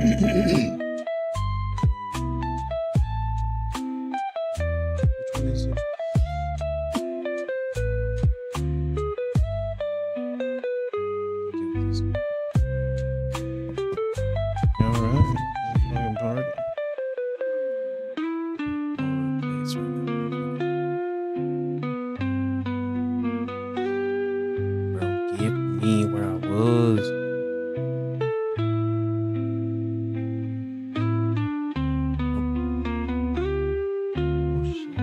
one is it? All right. Fucking party. Place right now. Bro, give me where I was. Oh, shit.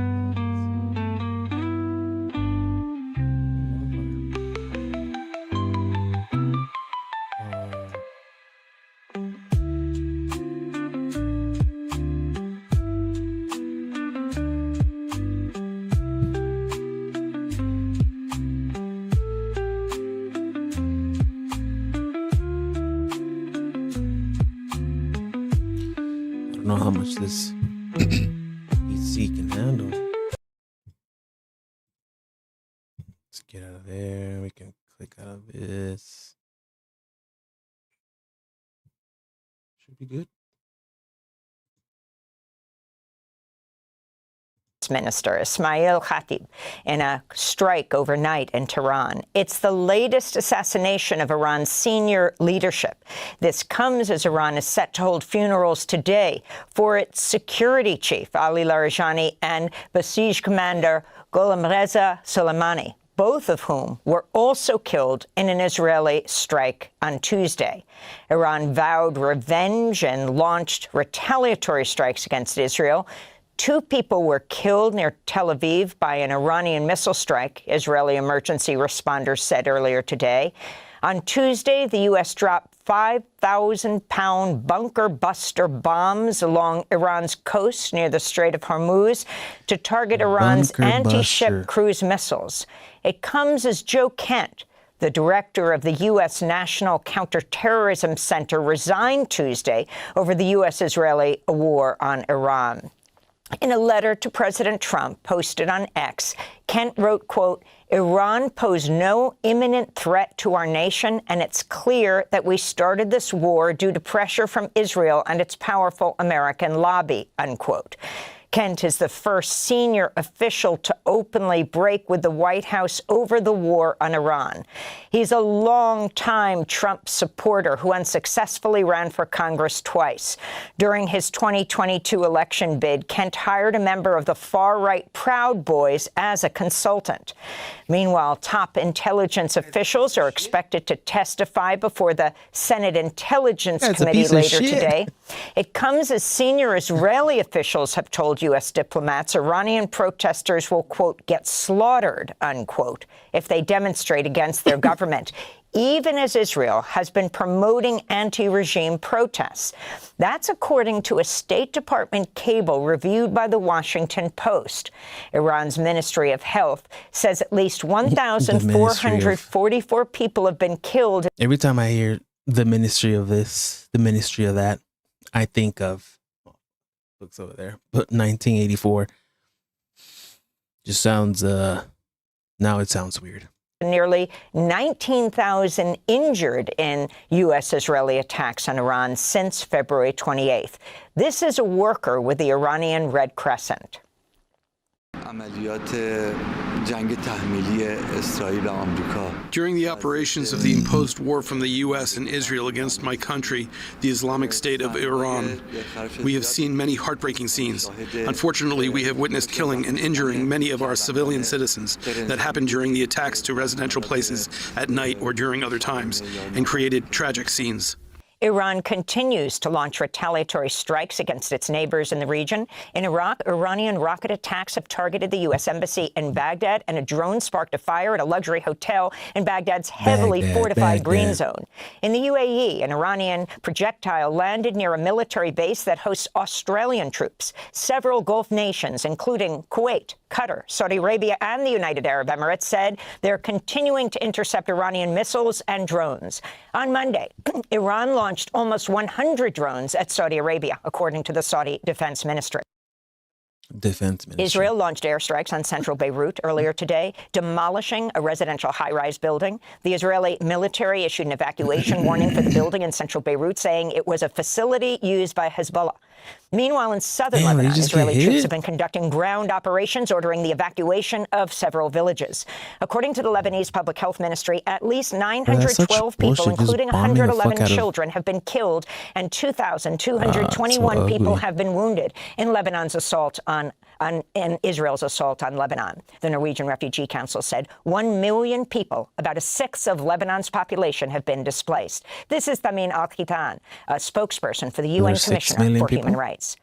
I don't know how much this PC can handle. Let's get out of there. We can click out of this. Should be good. Minister Ismail Khatib in a strike overnight in Tehran. It's the latest assassination of Iran's senior leadership. This comes as Iran is set to hold funerals today for its security chief, Ali Larijani, and Basij commander Gholamreza Soleimani, both of whom were also killed in an Israeli strike on Tuesday. Iran vowed revenge and launched retaliatory strikes against Israel. 2 people were killed near Tel Aviv by an Iranian missile strike, Israeli emergency responders said earlier today. On Tuesday, the U.S. dropped 5,000-pound bunker buster bombs along Iran's coast near the Strait of Hormuz to target Iran's anti-ship cruise missiles. It comes as Joe Kent, the director of the U.S. National Counterterrorism Center, resigned Tuesday over the U.S.-Israeli war on Iran. In a letter to President Trump posted on X, Kent wrote, quote, "Iran posed no imminent threat to our nation, and it's clear that we started this war due to pressure from Israel and its powerful American lobby," unquote. Kent is the first senior official to openly break with the White House over the war on Iran. He's a longtime Trump supporter who unsuccessfully ran for Congress twice. During his 2022 election bid, Kent hired a member of the far-right Proud Boys as a consultant. Meanwhile, top intelligence officials are expected to testify before the Senate Intelligence Committee later today. It comes as senior Israeli officials have told U.S. diplomats Iranian protesters will, quote, get slaughtered, unquote, if they demonstrate against their government, even as Israel has been promoting anti-regime protests. That's according to a State Department cable reviewed by the Washington Post. Iran's Ministry of Health says at least 1,444 people have been killed. Every time I hear the ministry of this, the ministry of that, I think of, looks over there, but 1984 just sounds, now it sounds weird. Nearly 19,000 injured in U.S.-Israeli attacks on Iran since February 28th. This is a worker with the Iranian Red Crescent. During the operations of the imposed war from the U.S. and Israel against my country, the Islamic State of Iran, we have seen many heartbreaking scenes. Unfortunately, we have witnessed killing and injuring many of our civilian citizens that happened during the attacks to residential places at night or during other times, and created tragic scenes. Iran continues to launch retaliatory strikes against its neighbors in the region. In Iraq, Iranian rocket attacks have targeted the U.S. Embassy in Baghdad, and a drone sparked a fire at a luxury hotel in Baghdad's heavily fortified green zone. In the UAE, an Iranian projectile landed near a military base that hosts Australian troops. Several Gulf nations, including Kuwait, Qatar, Saudi Arabia, and the United Arab Emirates, said they're continuing to intercept Iranian missiles and drones. On Monday, Iran launched almost 100 drones at Saudi Arabia, according to the Saudi Defense Ministry. Defense Ministry. Israel launched airstrikes on central Beirut earlier today, demolishing a residential high-rise building. The Israeli military issued an evacuation warning for the building in central Beirut, saying it was a facility used by Hezbollah. Meanwhile, in southern Damn, Lebanon, they just get Israeli troops hit? have been conducting ground operations, ordering the evacuation of several villages. According to the Lebanese Public Health Ministry, at least 912 people, bullshit, just including bombing the fuck 111 out of- children, have been killed, and 2,221 so people ugly. have been wounded in Lebanon's assault in Israel's assault on Lebanon. The Norwegian Refugee Council said 1 million people, about a sixth of Lebanon's population, have been displaced. This is Tamin Al-Khitan, a spokesperson for the UN There's 6 Commissioner million for Human people? Rights.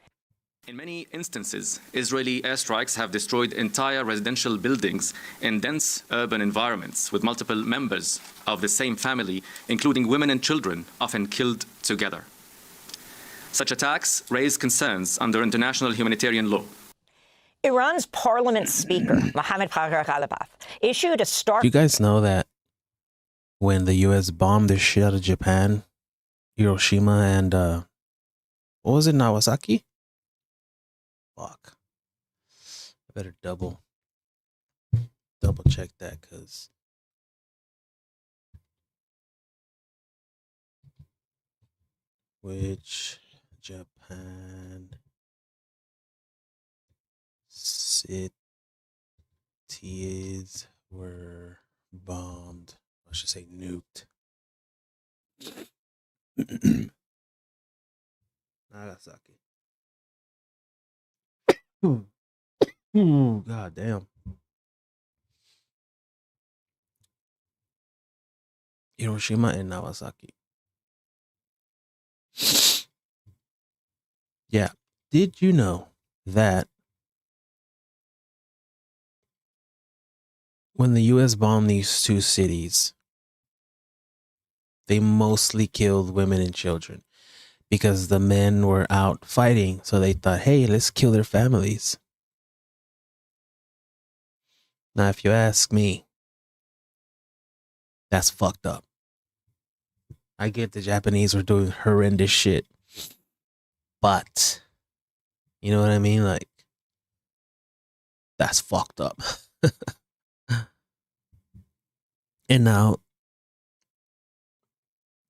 In many instances, Israeli airstrikes have destroyed entire residential buildings in dense urban environments with multiple members of the same family, including women and children, often killed together. Such attacks raise concerns under international humanitarian law. Iran's parliament speaker, Mohammad Bagher Ghalibaf, issued a stark... Do you guys know that when the U.S. bombed the shit out of Japan, Hiroshima, and what was it, Nagasaki? Fuck. I better double check that, because which Japan cities were bombed? I should say nuked. Nagasaki. God damn. Hiroshima and Nagasaki. Yeah. Did you know that when the U.S. bombed these two cities, they mostly killed women and children because the men were out fighting? So they thought, hey, let's kill their families. Now, if you ask me, that's fucked up. I get the Japanese were doing horrendous shit, but you know what I mean? Like, that's fucked up. And now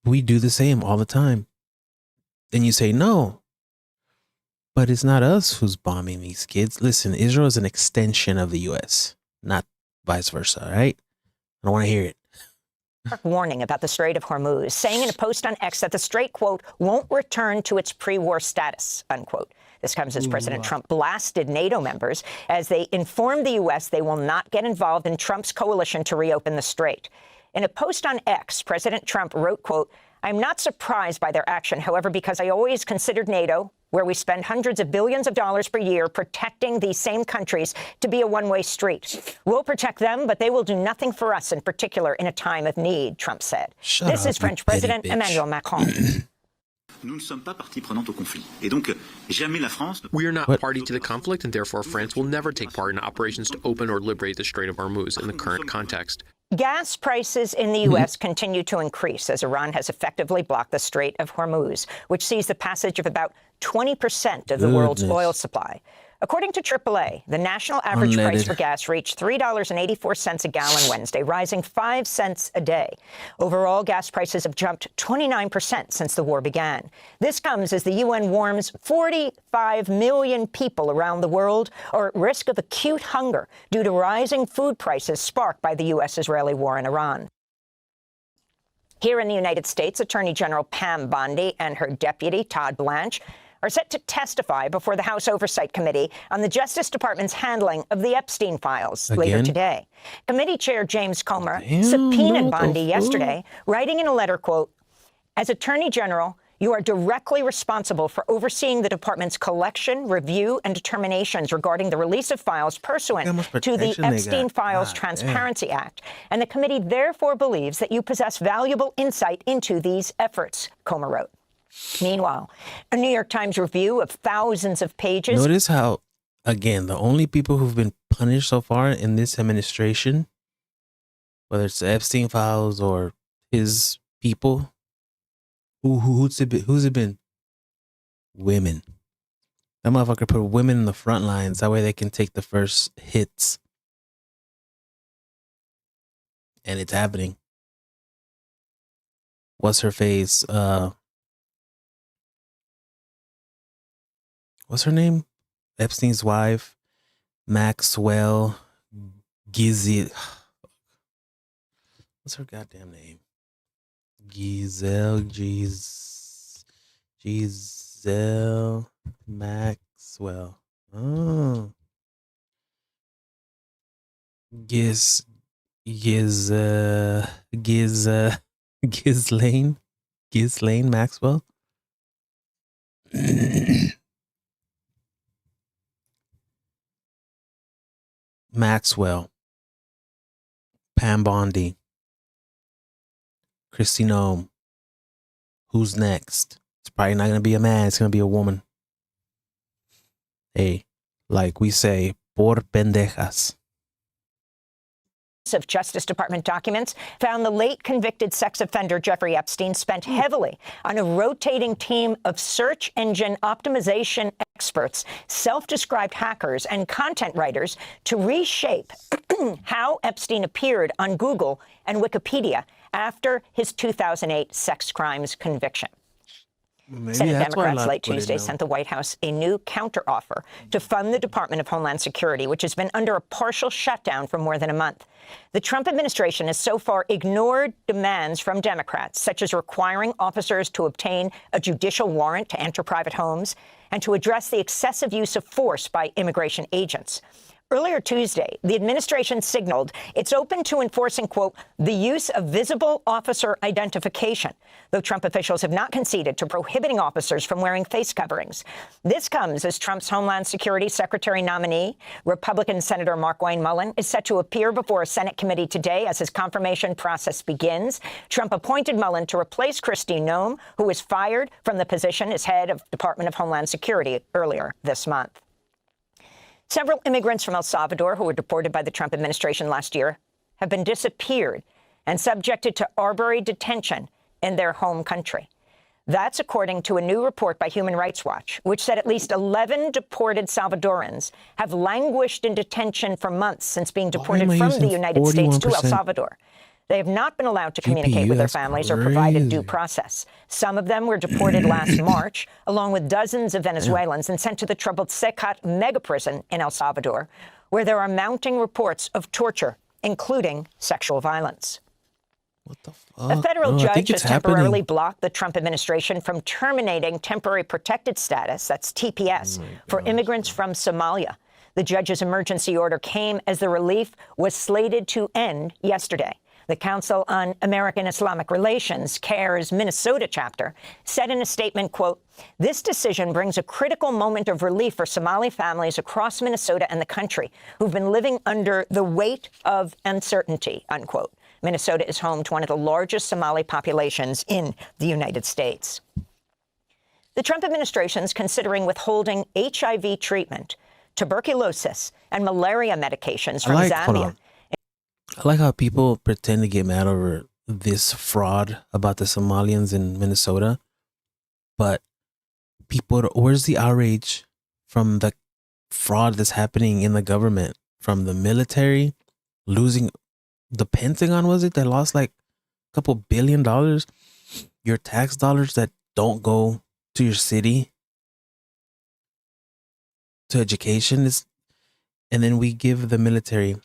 we do the same all the time. And you say, no, but it's not us who's bombing these kids. Listen, Israel is an extension of the U.S., not vice versa, all right? I don't want to hear it. warning about the Strait of Hormuz, saying in a post on X that the strait, quote, won't return to its pre-war status, unquote. This comes as President Trump blasted NATO members as they informed the U.S. they will not get involved in Trump's coalition to reopen the strait. In a post on X, President Trump wrote, quote, I'm not surprised by their action, however, because I always considered NATO, where we spend hundreds of billions of dollars per year protecting these same countries, to be a one-way street. We'll protect them, but they will do nothing for us, in particular in a time of need, Trump said. This is French President Emmanuel Macron. Nous ne sommes pas partie prenante au conflit. Et donc, jamais la France... We are not party to the conflict, and therefore France will never take part in operations to open or liberate the Strait of Hormuz in the current context. Gas prices in the U.S. continue to increase as Iran has effectively blocked the Strait of Hormuz, which sees the passage of about 20% of the world's oil supply. According to AAA, the national average price for gas reached $3.84 a gallon Wednesday, rising 5 cents a day. Overall, gas prices have jumped 29% since the war began. This comes as the UN warns 45 million people around the world are at risk of acute hunger due to rising food prices sparked by the U.S.-Israeli war in Iran. Here in the United States, Attorney General Pam Bondi and her deputy, Todd Blanche, are set to testify before the House Oversight Committee on the Justice Department's handling of the Epstein files later today. Committee Chair James Comer subpoenaed Bondi yesterday, writing in a letter, quote, as Attorney General, you are directly responsible for overseeing the department's collection, review, and determinations regarding the release of files pursuant to the Epstein Files Transparency Act. And the committee therefore believes that you possess valuable insight into these efforts, Comer wrote. Meanwhile, a New York Times review of thousands of pages. Notice how, again, the only people who've been punished so far in this administration, whether it's the Epstein files or his people, who's it been? Women. That motherfucker put women in the front lines. That way they can take the first hits. And it's happening. What's her face? What's her name? Epstein's wife. Maxwell. Gizzy. What's her goddamn name? Giselle Maxwell. Oh. Ghislaine Maxwell. Maxwell. Pam Bondi. Kristi Noem. Who's next? It's probably not going to be a man. It's going to be a woman. Hey, like we say, por pendejas. Of Justice Department documents found the late convicted sex offender Jeffrey Epstein spent heavily on a rotating team of search engine optimization experts, self-described hackers, and content writers to reshape how Epstein appeared on Google and Wikipedia after his 2008 sex crimes conviction. Senate Democrats late Tuesday sent the White House a new counteroffer to fund the Department of Homeland Security, which has been under a partial shutdown for more than a month. The Trump administration has so far ignored demands from Democrats, such as requiring officers to obtain a judicial warrant to enter private homes and to address the excessive use of force by immigration agents. Earlier Tuesday, the administration signaled it's open to enforcing, quote, the use of visible officer identification, though Trump officials have not conceded to prohibiting officers from wearing face coverings. This comes as Trump's Homeland Security Secretary nominee, Republican Senator Markwayne Mullin, is set to appear before a Senate committee today as his confirmation process begins. Trump appointed Mullin to replace Kristi Noem, who was fired from the position as head of Department of Homeland Security earlier this month. Several immigrants from El Salvador who were deported by the Trump administration last year have been disappeared and subjected to arbitrary detention in their home country. That's according to a new report by Human Rights Watch, which said at least 11 deported Salvadorans have languished in detention for months since being deported from the United States to El Salvador. They have not been allowed to communicate with their families or provided due process. Some of them were deported last March, along with dozens of Venezuelans, and sent to the troubled Secat mega prison in El Salvador, where there are mounting reports of torture, including sexual violence. What the fuck? A federal judge has temporarily blocked the Trump administration from terminating temporary protected status, that's TPS, for immigrants from Somalia. The judge's emergency order came as the relief was slated to end yesterday. The Council on American Islamic Relations, CARE's Minnesota chapter, said in a statement, quote, this decision brings a critical moment of relief for Somali families across Minnesota and the country who've been living under the weight of uncertainty, unquote. Minnesota is home to one of the largest Somali populations in the United States. The Trump administration is considering withholding HIV treatment, tuberculosis, and malaria medications from Zambia. I like how people pretend to get mad over this fraud about the Somalians in Minnesota, but where's the outrage from the fraud that's happening in the government, from the military losing the Pentagon? Was it that lost like a couple $1 billion? Your tax dollars that don't go to your city, to education, and then we give the military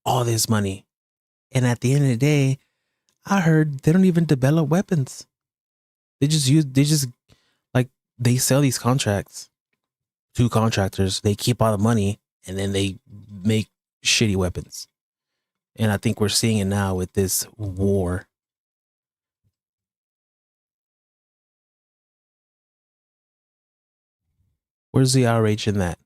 all this money, and at the end of the day, I heard they don't even develop weapons. They sell these contracts to contractors. They keep all the money, and then they make shitty weapons. And I think we're seeing it now with this war. Where's the outrage in that?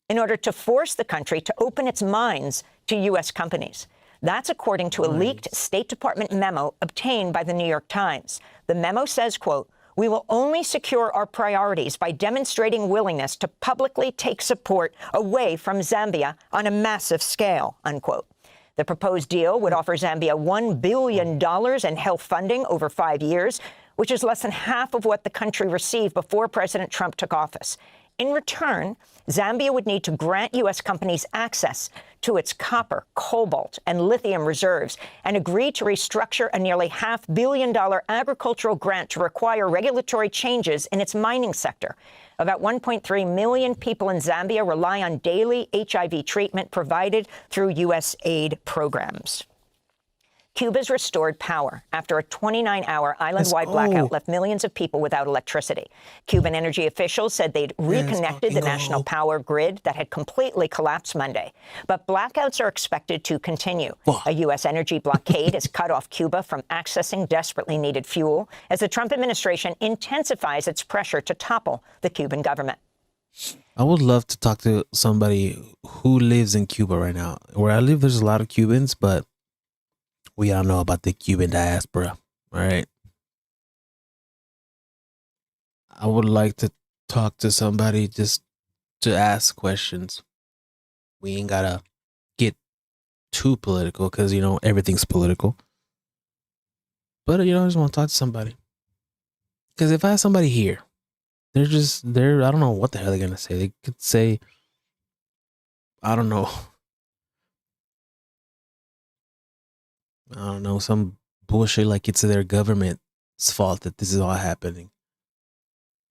In order to force the country to open its mines to U.S. companies. That's according to a leaked State Department memo obtained by the New York Times. The memo says, quote, we will only secure our priorities by demonstrating willingness to publicly take support away from Zambia on a massive scale, unquote. The proposed deal would offer Zambia $1 billion in health funding over 5 years, which is less than half of what the country received before President Trump took office. In return, Zambia would need to grant U.S. companies access to its copper, cobalt, and lithium reserves and agree to restructure a nearly $500 million agricultural grant to require regulatory changes in its mining sector. About 1.3 million people in Zambia rely on daily HIV treatment provided through U.S. aid programs. Cuba's restored power after a 29-hour island-wide blackout left millions of people without electricity. Cuban energy officials said they'd reconnected the national power grid that had completely collapsed Monday. But blackouts are expected to continue. A U.S. energy blockade has cut off Cuba from accessing desperately needed fuel as the Trump administration intensifies its pressure to topple the Cuban government. I would love to talk to somebody who lives in Cuba right now. Where I live, there's a lot of Cubans, but we all know about the Cuban diaspora, right? I would like to talk to somebody just to ask questions. We ain't gotta get too political because, everything's political. But, I just want to talk to somebody. Because if I have somebody here, I don't know what the hell they're going to say. They could say, I don't know, some bullshit like it's their government's fault that this is all happening.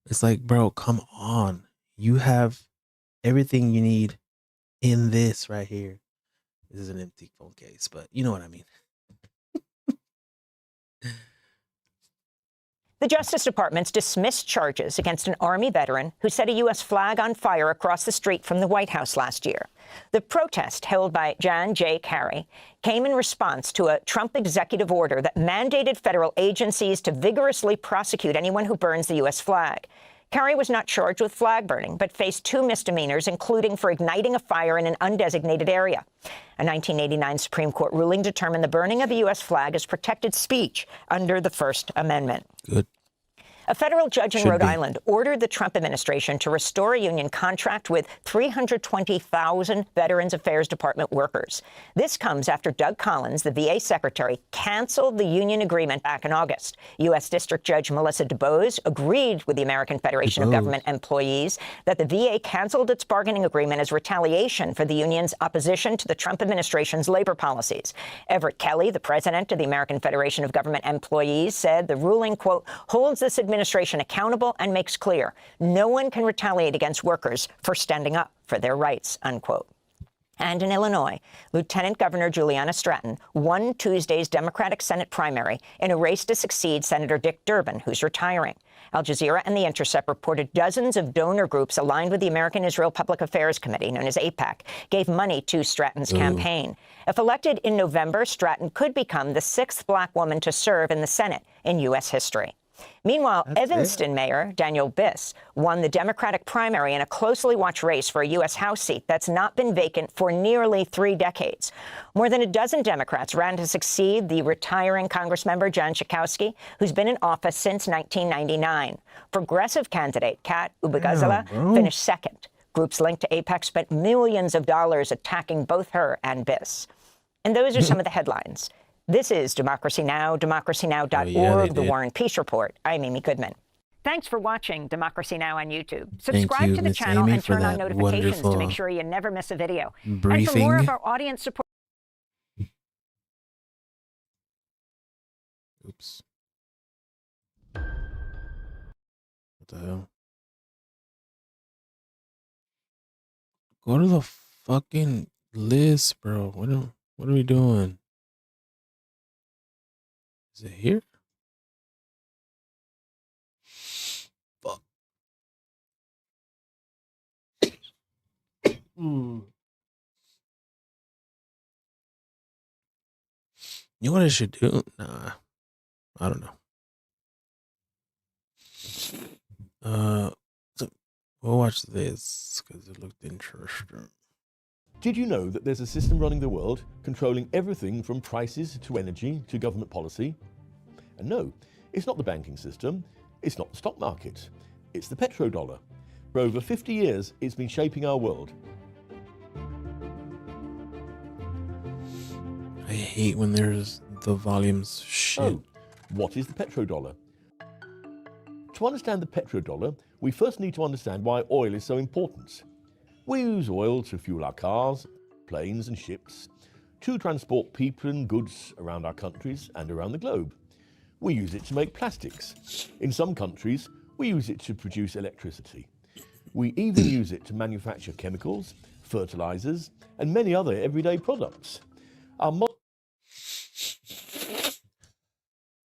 It's like, bro, come on. You have everything you need in this right here. This is an empty phone case, but you know what I mean. The Justice Department's dismissed charges against an Army veteran who set a U.S. flag on fire across the street from the White House last year. The protest held by John J. Kerry came in response to a Trump executive order that mandated federal agencies to vigorously prosecute anyone who burns the U.S. flag. Kerry was not charged with flag burning, but faced 2 misdemeanors, including for igniting a fire in an undesignated area. A 1989 Supreme Court ruling determined the burning of a U.S. flag as protected speech under the First Amendment. Good. A federal judge in Rhode Island ordered the Trump administration to restore a union contract with 320,000 Veterans Affairs Department workers. This comes after Doug Collins, the VA secretary, canceled the union agreement back in August. U.S. District Judge Melissa DuBose agreed with the American Federation of Government Employees that the VA canceled its bargaining agreement as retaliation for the union's opposition to the Trump administration's labor policies. Everett Kelly, the president of the American Federation of Government Employees, said the ruling, quote, holds this administration accountable and makes clear no one can retaliate against workers for standing up for their rights, unquote. And in Illinois, Lieutenant Governor Juliana Stratton won Tuesday's Democratic Senate primary in a race to succeed Senator Dick Durbin, who's retiring. Al Jazeera and The Intercept reported dozens of donor groups aligned with the American Israel Public Affairs Committee, known as AIPAC, gave money to Stratton's campaign. If elected in November, Stratton could become the 6th black woman to serve in the Senate in U.S. history. Meanwhile, Evanston Mayor Daniel Biss won the Democratic primary in a closely watched race for a U.S. House seat that's not been vacant for nearly 3 decades. More than a dozen Democrats ran to succeed the retiring Congressmember John Schakowsky, who's been in office since 1999. Progressive candidate Kat Ubagazala finished second. Groups linked to AIPAC spent millions of dollars attacking both her and Biss. And those are some of the headlines. This is Democracy Now!, democracynow.org, The War and Peace Report. I'm Amy Goodman. Thanks for watching Democracy Now! On YouTube. Subscribe to the channel and turn on notifications to make sure you never miss a video. And for more of our audience support... Oops. What the hell? Go to the fucking list, bro. What are we doing? Is it here? Fuck. You know what I should do? Nah. I don't know. We'll watch this because it looked interesting. Did you know that there's a system running the world, controlling everything from prices to energy to government policy? And no, it's not the banking system, it's not the stock market, it's the petrodollar. For over 50 years, it's been shaping our world. I hate when there's the volumes shit. Oh, what is the petrodollar? To understand the petrodollar, we first need to understand why oil is so important. We use oil to fuel our cars, planes and ships, to transport people and goods around our countries and around the globe. We use it to make plastics. In some countries, we use it to produce electricity. We even use it to manufacture chemicals, fertilizers, and many other everyday products. Our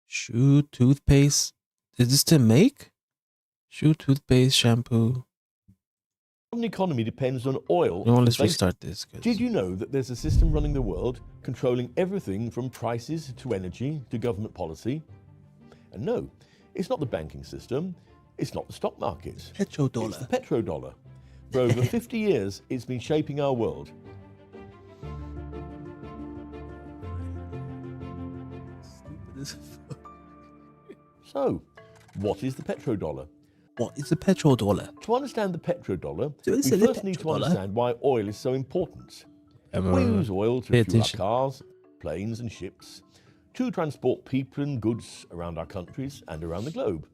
Shoe, toothpaste. Is this to make? Shoe, toothpaste, shampoo. modern economy depends on oil. No, let's for basic- restart this. 'Cause Did you know that there's a system running the world controlling everything from prices to energy to government policy? And no, it's not the banking system, it's not the stock market. It's the petrodollar. petrodollar. For over 50 years, it's been shaping our world. Stupid as fuck. So, what is the petrodollar? What is the petrodollar? To understand the petrodollar, So we is it first the need to petrodollar? understand why oil is so important. We use oil to Pay fuel our attention. cars, planes and ships, to transport people and goods around our countries and around the globe.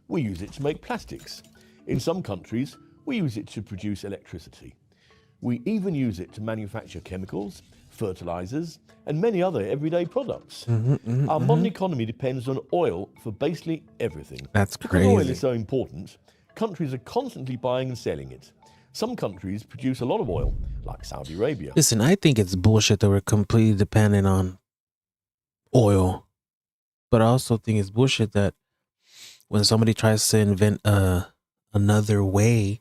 We use it to make plastics. In some countries, we use it to produce electricity. We even use it to manufacture chemicals, fertilizers, and many other everyday products. Our modern economy depends on oil for basically everything. That's Because oil crazy. is so important, countries are constantly buying and selling it. Some countries produce a lot of oil, like Saudi Arabia. Listen, I think it's bullshit that we're completely dependent on oil. But I also think it's bullshit that when somebody tries to invent another way,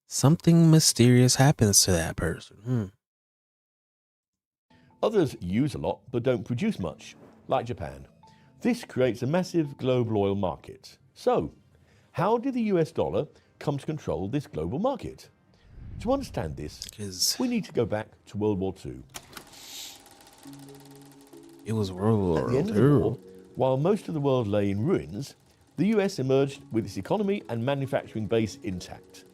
something mysterious happens to that person. Others use a lot but don't produce much, like Japan. This creates a massive global oil market. So, how did the US dollar come to control this global market? To understand this, 'Cause we need to go back to World War II. it was World War At the end of the II. war, while most of the world lay in ruins, the US emerged with its economy and manufacturing base intact.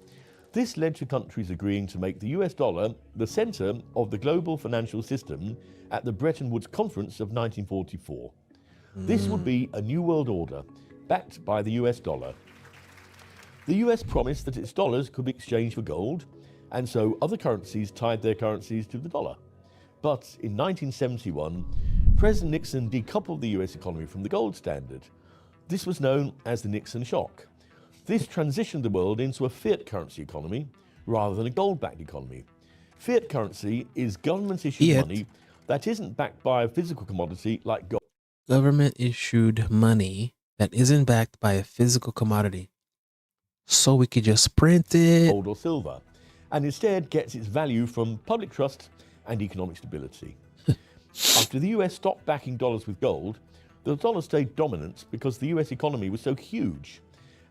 This led to countries agreeing to make the US dollar the center of the global financial system at the Bretton Woods Conference of 1944. This would be a new world order, backed by the US dollar. The US promised that its dollars could be exchanged for gold, and so other currencies tied their currencies to the dollar. But in 1971, President Nixon decoupled the US economy from the gold standard. This was known as the Nixon shock. This transitioned the world into a fiat currency economy rather than a gold-backed economy. Fiat currency is government-issued Fiat. money that isn't backed by a physical commodity like gold Government issued money that isn't backed by a physical commodity. So we could just print it. or silver, and instead gets its value from public trust and economic stability. After the US stopped backing dollars with gold, the dollar stayed dominant because the US economy was so huge,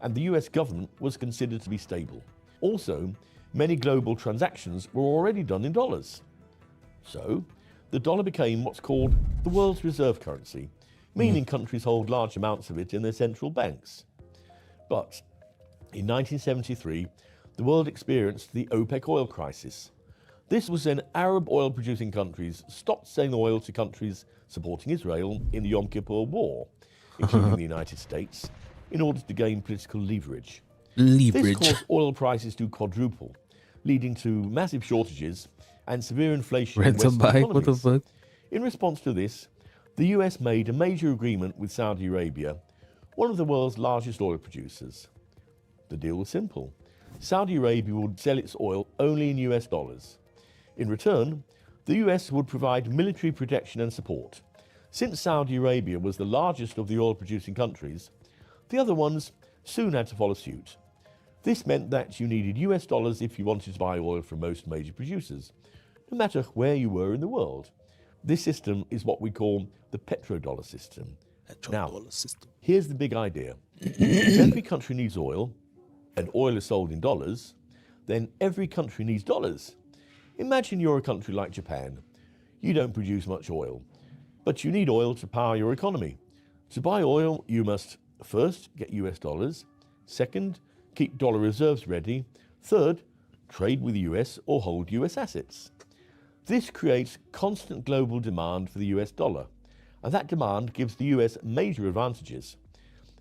and the US government was considered to be stable. Also, many global transactions were already done in dollars. So, the dollar became what's called the world's reserve currency, meaning countries hold large amounts of it in their central banks. But in 1973, the world experienced the OPEC oil crisis. This was when Arab oil-producing countries stopped selling oil to countries supporting Israel in the Yom Kippur War, including the United States, in order to gain political leverage. This Leverage. caused oil prices to quadruple, leading to massive shortages and severe inflation in Rent a Western bike? What the economies. fuck? In response to this, the US made a major agreement with Saudi Arabia, one of the world's largest oil producers. The deal was simple. Saudi Arabia would sell its oil only in US dollars. In return, the US would provide military protection and support. Since Saudi Arabia was the largest of the oil-producing countries, the other ones soon had to follow suit. This meant that you needed US dollars if you wanted to buy oil from most major producers, no matter where you were in the world. This system is what we call the petrodollar system. Petrodollar system. Here's the big idea. If every country needs oil, and oil is sold in dollars, then every country needs dollars. Imagine you're a country like Japan. You don't produce much oil, but you need oil to power your economy. To buy oil, you must first get US dollars, second, keep dollar reserves ready, third, trade with the US or hold US assets. This creates constant global demand for the US dollar, and that demand gives the US major advantages.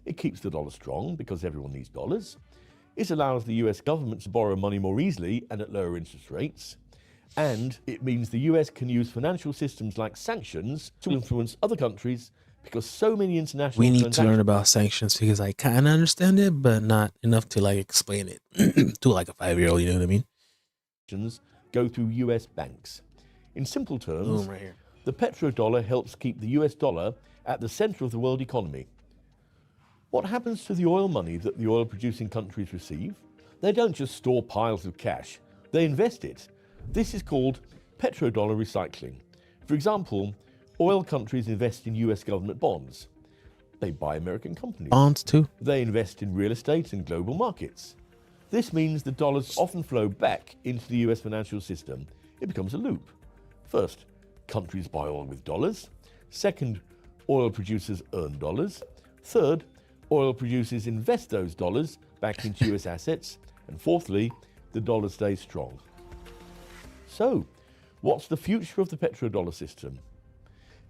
It keeps the dollar strong because everyone needs dollars. It allows the US government to borrow money more easily and at lower interest rates. And it means the US can use financial systems like sanctions to influence other countries because so many international We need to learn about sanctions because I kind of understand it, but not enough to like explain it to like a 5-year-old. You know what I mean? transactions go through US banks. In simple terms, Boom, right here. the petrodollar helps keep the US dollar at the center of the world economy. What happens to the oil money that the oil-producing countries receive? They don't just store piles of cash, they invest it. This is called petrodollar recycling. For example, oil countries invest in US government bonds. They buy American companies. Bonds too. They invest in real estate and global markets. This means the dollars often flow back into the US financial system. It becomes a loop. First, countries buy oil with dollars. Second, oil producers earn dollars. Third, oil producers invest those dollars back into US assets. And fourthly, the dollar stays strong. So, what's the future of the petrodollar system?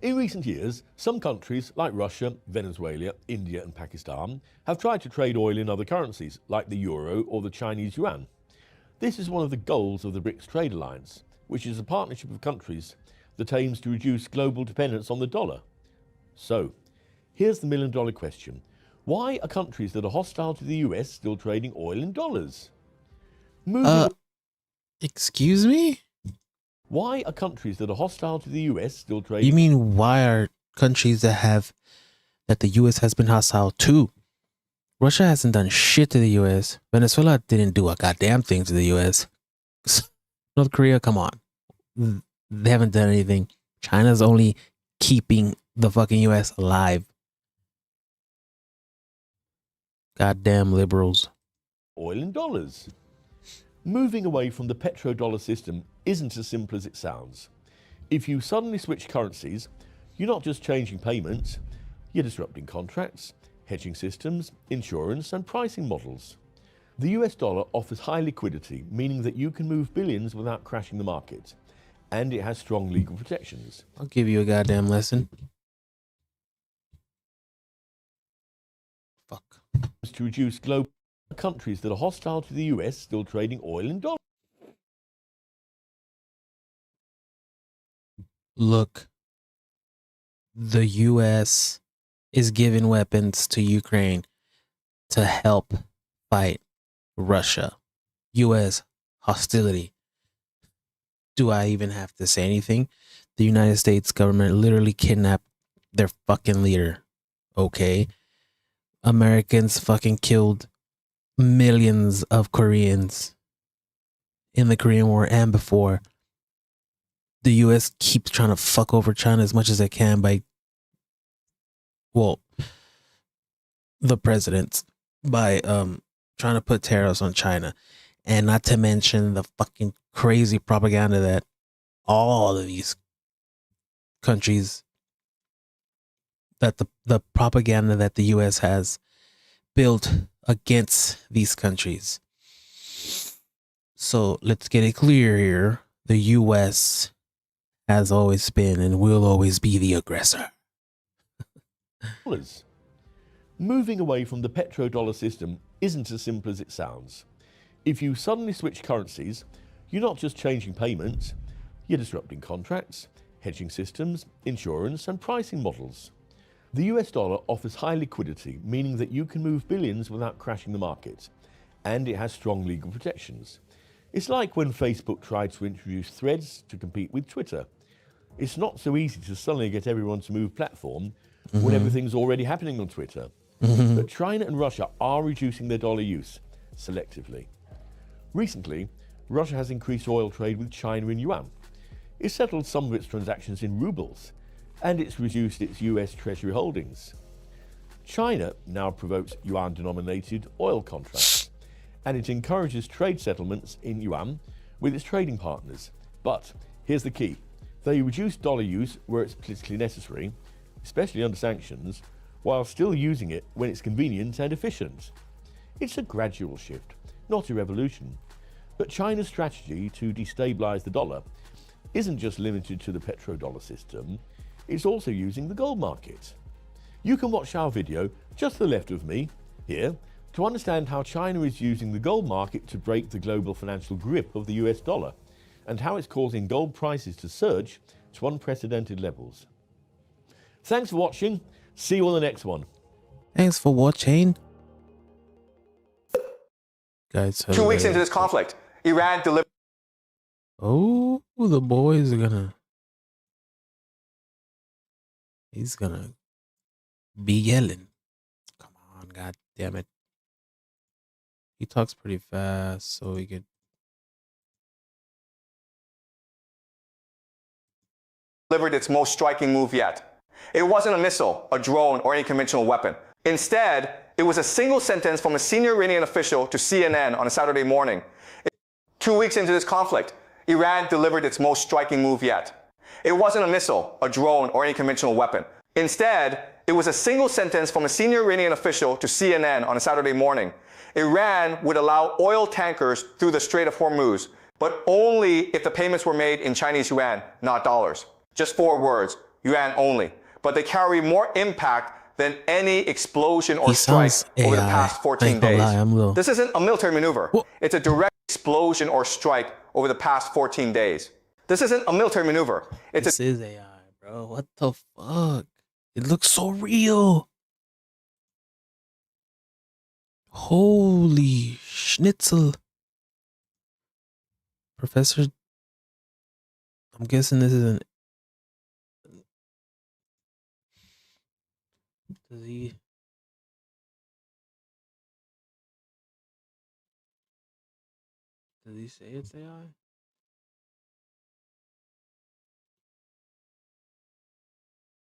In recent years, some countries like Russia, Venezuela, India and Pakistan have tried to trade oil in other currencies like the euro or the Chinese yuan. This is one of the goals of the BRICS Trade Alliance, which is a partnership of countries that aims to reduce global dependence on the dollar. So, here's the million-dollar question. Why are countries that are hostile to the US still trading oil in dollars? Excuse me? Why are countries that are hostile to the US still trading? You mean why are countries that the US has been hostile to? Russia hasn't done shit to the US. Venezuela didn't do a goddamn thing to the US. North Korea, come on. They haven't done anything. China's only keeping the fucking US alive. Goddamn liberals. Oil in dollars. Moving away from the petrodollar system isn't as simple as it sounds. If you suddenly switch currencies, you're not just changing payments, you're disrupting contracts, hedging systems, insurance and pricing models. The US dollar offers high liquidity, meaning that you can move billions without crashing the market, and it has strong legal protections. I'll give you a goddamn lesson. Fuck. To reduce global countries that are hostile to the US still trading oil in dollars. Look, the US is giving weapons to Ukraine to help fight Russia. US hostility. Do I even have to say anything? The United States government literally kidnapped their fucking leader. Okay? Americans fucking killed millions of Koreans in the Korean War and before. The US keeps trying to fuck over China as much as they can by, well, the presidents, by trying to put tariffs on China. And not to mention the fucking crazy propaganda that all of these countries, that the propaganda that the US has built against these countries. So let's get it clear here. The US has always been and will always be the aggressor. Moving away from the petrodollar system isn't as simple as it sounds. If you suddenly switch currencies, you're not just changing payments, you're disrupting contracts, hedging systems, insurance and pricing models. The US dollar offers high liquidity, meaning that you can move billions without crashing the market, and it has strong legal protections. It's like when Facebook tried to introduce Threads to compete with Twitter. It's not so easy to suddenly get everyone to move platform when everything's already happening on Twitter. But China and Russia are reducing their dollar use selectively. Recently, Russia has increased oil trade with China in yuan. It's settled some of its transactions in rubles, and it's reduced its US Treasury holdings. China now promotes yuan-denominated oil contracts, and it encourages trade settlements in yuan with its trading partners. But here's the key. They reduce dollar use where it's politically necessary, especially under sanctions, while still using it when it's convenient and efficient. It's a gradual shift, not a revolution. But China's strategy to destabilize the dollar isn't just limited to the petrodollar system, it's also using the gold market. You can watch our video just to the left of me, here, to understand how China is using the gold market to break the global financial grip of the US dollar, and how it's causing gold prices to surge to unprecedented levels. Thanks for watching. See you on the next one. Thanks for watching. Guys, 2 weeks into this conflict, Iran delivered. Oh, the boys are gonna. He's gonna be yelling. Come on, god damn it. He talks pretty fast, so he could. Delivered its most striking move yet. It wasn't a missile, a drone, or any conventional weapon. Instead, it was a single sentence from a senior Iranian official to CNN on a Saturday morning. 2 weeks into this conflict, Iran delivered its most striking move yet. It wasn't a missile, a drone, or any conventional weapon. Instead, it was a single sentence from a senior Iranian official to CNN on a Saturday morning. Iran would allow oil tankers through the Strait of Hormuz, but only if the payments were made in Chinese yuan, not dollars. Just 4 words, yuan only. But they carry more impact than any explosion or strike over the past 14 days. This isn't a military maneuver. It's a direct explosion or strike over the past 14 days. This isn't a military maneuver. This is AI, bro. What the fuck? It looks so real. Holy schnitzel. Professor, I'm guessing this isn't. Does he? Does he say it's AI?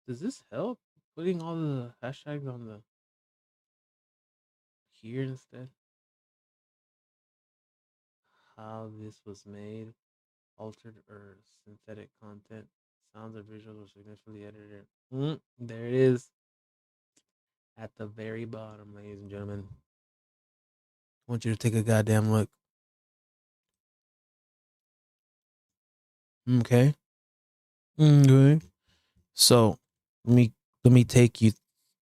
Does this help? Putting all the hashtags on the here instead? How this was made, altered or synthetic content, sounds or visuals were significantly edited. There it is. At the very bottom, ladies and gentlemen. I want you to take a goddamn look. Okay. Okay. So let me take you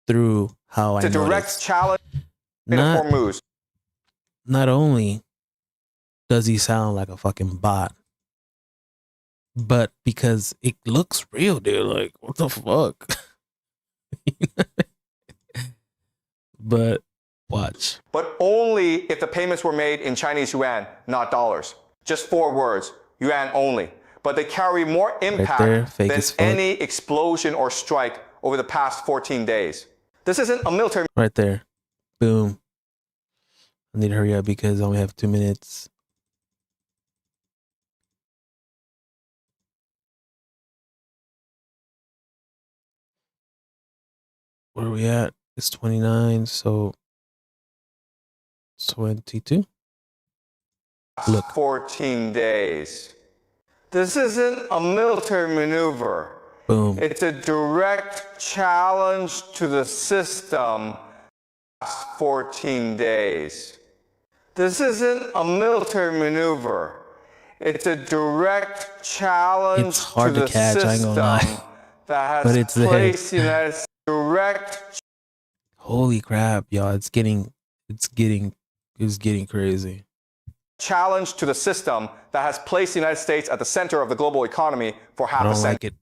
through how I noticed. It's a direct challenge. Not only does he sound like a fucking bot, but because it looks real, dude. Like, what the fuck? But watch. But only if the payments were made in Chinese yuan, not dollars. Just 4 words, yuan only. But they carry more impact than any explosion or strike over the past 14 days. This isn't a military. Right there. Boom. I need to hurry up because I only have 2 minutes. Where are we at? It's 29, so 22. Look. 14 days. This isn't a military maneuver. Boom. It's a direct challenge to the system. 14 days. This isn't a military maneuver. It's a direct challenge to the system that has placed the United States direct. Holy crap, y'all! It's getting crazy. Challenge to the system that has placed the United States at the center of the global economy for half a century. I don't like it.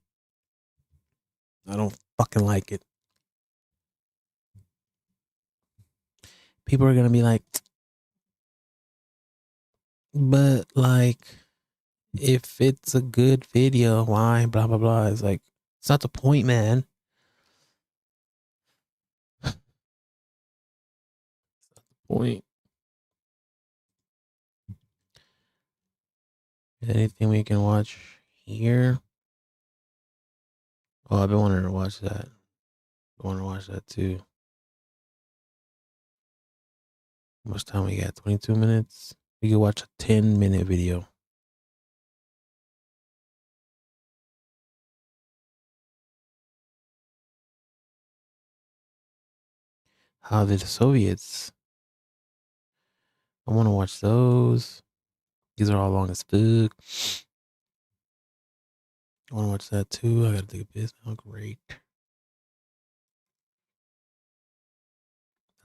I don't fucking like it. People are gonna be like, but like, if it's a good video, why? Blah blah blah. It's like, it's not the point, man. It's not the point. Anything we can watch here? Oh, I've been wanting to watch that. I want to watch that too. How much time we got? 22 minutes. We could watch a 10-minute video. How did the Soviets? I want to watch those. These are all long as fuck. I want to watch that too. I gotta take a piss. Oh, great. I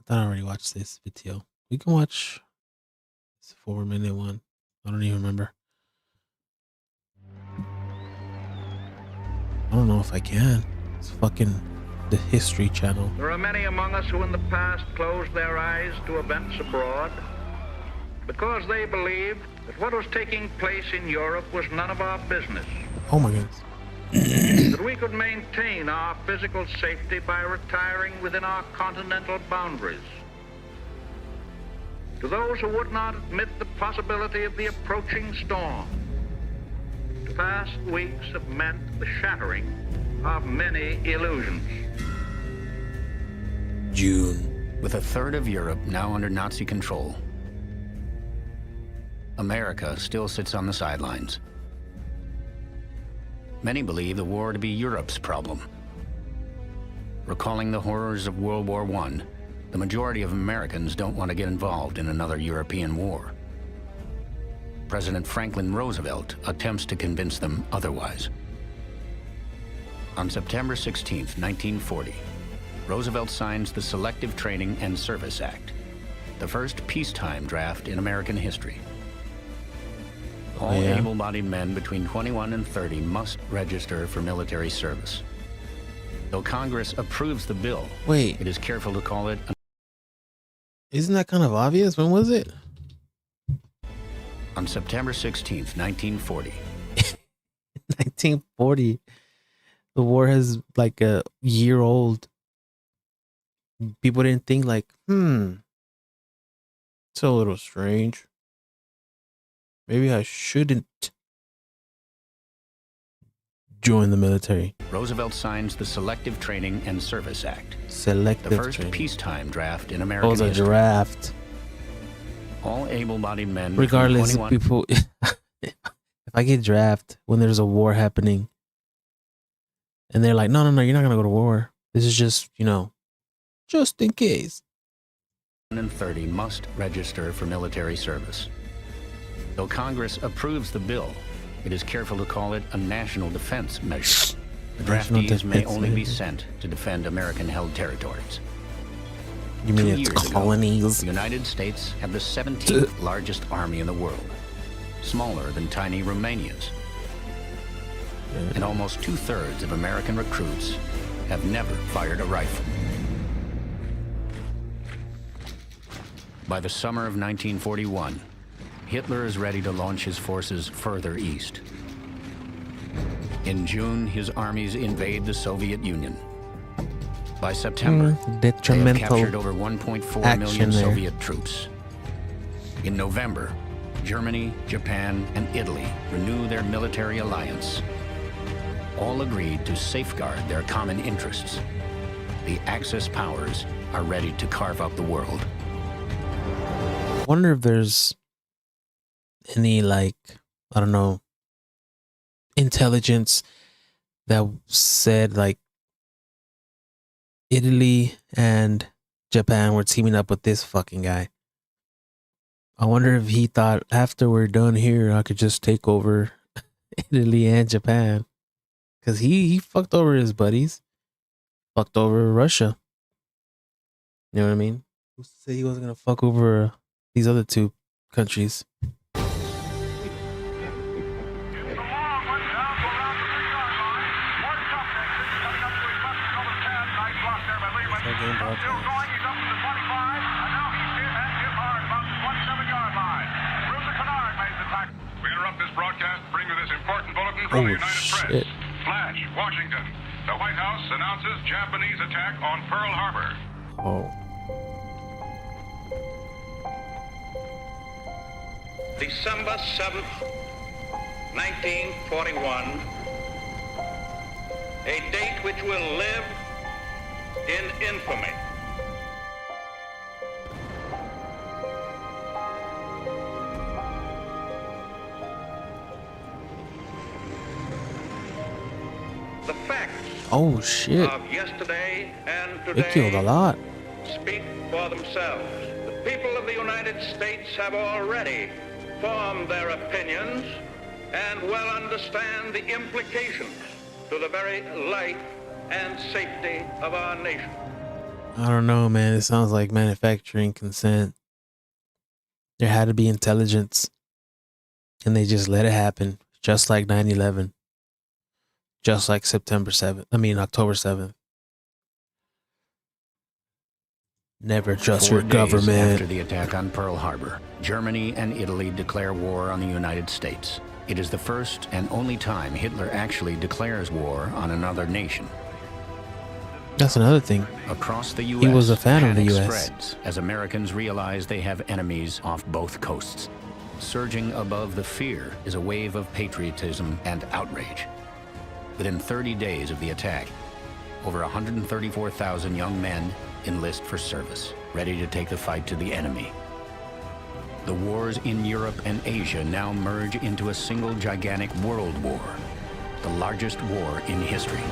thought I already watched this video. We can watch this 4-minute one. I don't even remember. I don't know if I can. It's fucking the History Channel. There are many among us who in the past closed their eyes to events abroad because they believed that what was taking place in Europe was none of our business. Oh my goodness. That we could maintain our physical safety by retiring within our continental boundaries. To those who would not admit the possibility of the approaching storm, the past weeks have meant the shattering of many illusions. June. With a third of Europe now under Nazi control, America still sits on the sidelines. Many believe the war to be Europe's problem. Recalling the horrors of World War I, the majority of Americans don't want to get involved in another European war. President Franklin Roosevelt attempts to convince them otherwise. On September 16, 1940, Roosevelt signs the Selective Training and Service Act, the first peacetime draft in American history. All able-bodied men between 21 and 30 must register for military service. Though Congress approves the bill, it is careful to call it... Isn't that kind of obvious? When was it? On September 16th, 1940. 1940. The war has like a year old. People didn't think like, it's a little strange. Maybe I shouldn't join the military. Roosevelt signs the Selective Training and Service Act. Selective the first training. peacetime draft in American history. Oh, it's a draft. All able-bodied men. Regardless, people, if I get drafted when there's a war happening, and they're like, no, you're not gonna go to war. This is just, just in case. 30 must register for military service. Though Congress approves the bill, it is careful to call it a national defense measure. The draftees may only be sent to defend American-held territories. You mean it's colonies? The United States have the 17th largest army in the world, smaller than tiny Romania's. And almost 2/3 of American recruits have never fired a rifle. By the summer of 1941, Hitler is ready to launch his forces further east. In June, his armies invade the Soviet Union. By September, they have captured over 1.4 million Soviet troops. In November, Germany, Japan, and Italy renew their military alliance. All agreed to safeguard their common interests. The Axis powers are ready to carve up the world. I wonder if there's any, intelligence that said, Italy and Japan were teaming up with this fucking guy. I wonder if he thought, after we're done here, I could just take over Italy and Japan. Because he fucked over his buddies. Fucked over Russia. You know what I mean? Who said he wasn't going to fuck over these other two countries? From the United Press. Flash, Washington. The White House announces Japanese attack on Pearl Harbor. December 7th, 1941, a date which will live in infamy. The facts of yesterday and today they killed a lot. Speak for themselves. The people of the United States have already formed their opinions and well understand the implications to the very life and safety of our nation. I don't know, man. It sounds like manufacturing consent. There had to be intelligence, and they just let it happen, just like 9/11, just like October 7th. Never trust 4 your days government. after the attack on Pearl Harbor, Germany and Italy declare war on the United States. It is the first and only time Hitler actually declares war on another nation. That's another thing. Across the U.S., He was a fan of the panic U.S. spreads as Americans realize they have enemies off both coasts. Surging above the fear is a wave of patriotism and outrage. Within 30 days of the attack, over 134,000 young men enlist for service, ready to take the fight to the enemy. The wars in Europe and Asia now merge into a single gigantic world war, the largest war in history.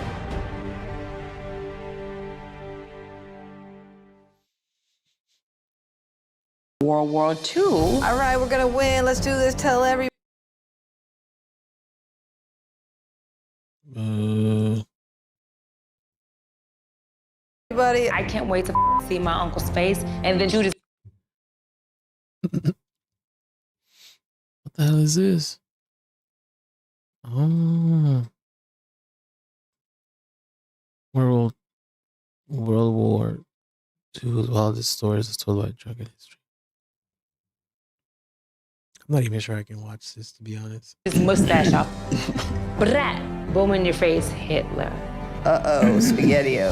World War II. All right, we're gonna win. Let's do this. Tell everybody. I can't wait to see my uncle's face and then Judas. What the hell is this? Oh. World War II, all the stories is told by drunken history. I'm not even sure I can watch this, to be honest. His mustache off. Brat. Boom in your face, Hitler. Uh-oh, SpaghettiO.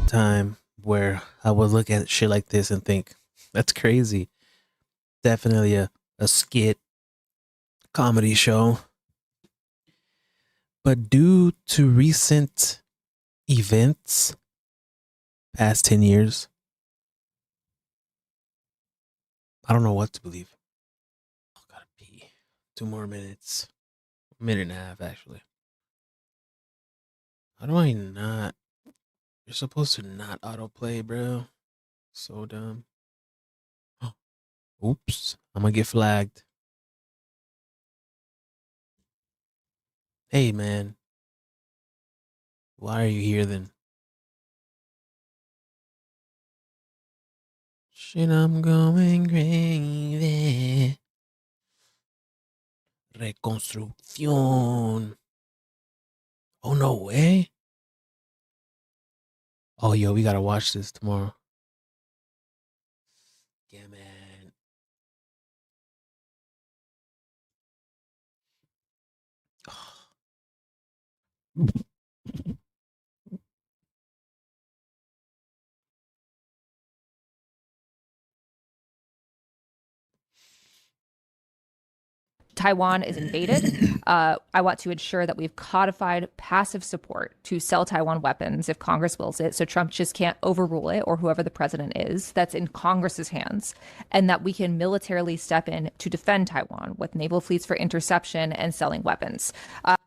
Time where I would look at shit like this and think, that's crazy. Definitely a skit comedy show. But due to recent events, past 10 years, I don't know what to believe. I gotta pee. 2 more minutes. A minute and a half, actually. How do I not? You're supposed to not autoplay, bro. So dumb. Oops. I'm gonna get flagged. Hey, man. Why are you here then? Shit, I'm going crazy. Reconstrucción. Oh, no way. Oh, yo, we gotta watch this tomorrow. Yeah, man. Taiwan is invaded. I want to ensure that we've codified passive support to sell Taiwan weapons if Congress wills it. So Trump just can't overrule it, or whoever the president is. That's in Congress's hands. And that we can militarily step in to defend Taiwan with naval fleets for interception and selling weapons. I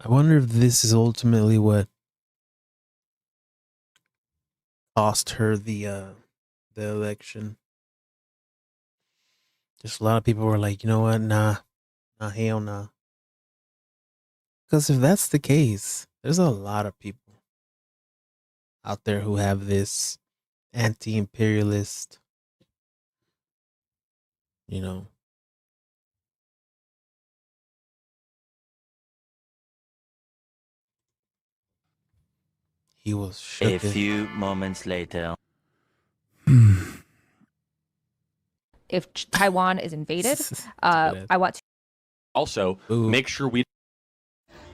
wonder if this is ultimately what cost her the election. Just a lot of people were like, you know what? Nah, hell nah. Because if that's the case, there's a lot of people out there who have this anti-imperialist, you know. He was shook. A few moments later. If Taiwan is invaded, I want to. Also, make sure we.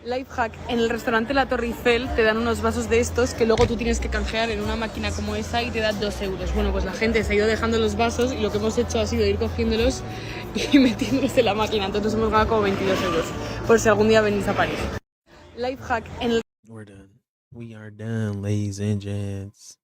Life hack, en el restaurante La Torre Eiffel te dan unos vasos de estos que luego tú tienes que canjear en una máquina como esa y te da 2 euros. Bueno, pues la gente se ha ido dejando los vasos y lo que hemos hecho ha sido ir cogiéndolos y metiéndolos en la máquina. Entonces hemos ganado como 22 euros. Por si algún día venís a París. Life hack, en el... We're done. We are done, ladies and gents.